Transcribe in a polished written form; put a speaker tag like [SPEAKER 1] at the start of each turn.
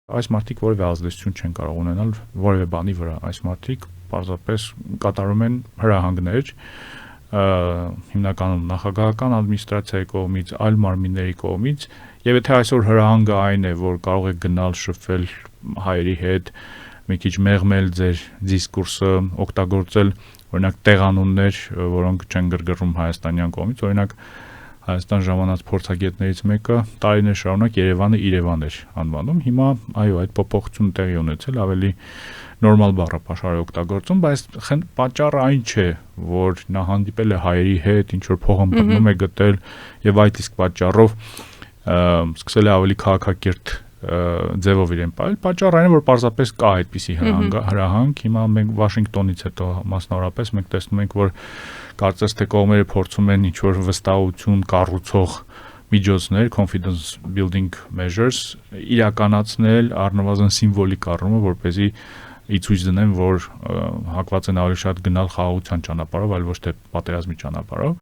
[SPEAKER 1] Այս մարդիկ որևէ ազդեցություն չեն կարող ունենալ որևէ բանի վրա, այս մարդիկ պարզապես կատարում են հրահանգներ, հիմնականում նախագահական ադմինիստրացիայի կողմից, այլ մարմինների կողմից, եւ եթե այսօր հրահանգը այն է, որ կարող եք գնալ շփվել հայերի հետ, մի քիչ մեղմել ձեր դիսկուրսը, օգտագործել օրինակ տեղանուններ, որոնք չեն գրգռում հայաստանյան կողմից, օրինակ Հայաստան ժամանած փորձագետներից մեկը տարիներ շարունակ Երևանը Իրևան էր անվանում, հիմա այո, այդ փոփոխությունը տեղի ունեցել, ավելի նորմալ բառապաշար է օգտագործում, բայց պատճառը այն չէ, որ նա հանդիպել է հայերի հետ, ինչ որ փոխանցում է գտել եւ այդ իսկ պատճառով սկսել է ավելի քաղաքակիրթ ձևով իրեն պահել, պատճառը այն է, որ պարզապես կա այդպիսի հրահանգ, հիմա մենք Վաշինգտոնից հետո մասնավորապես մենք տեսնում ենք, որ կարծես թե կողմերը փորձում են ինչ-որ վստահություն կառուցող միջոցներ, confidence building measures իրականացնել առնվազն սիմվոլիկ առումով, որպեսզի ի ցույց դնեն, որ հակված են ավելի շատ գնալ խաղաղության ճանապարհով, այլ ոչ թե պատերազմի ճանապարհով։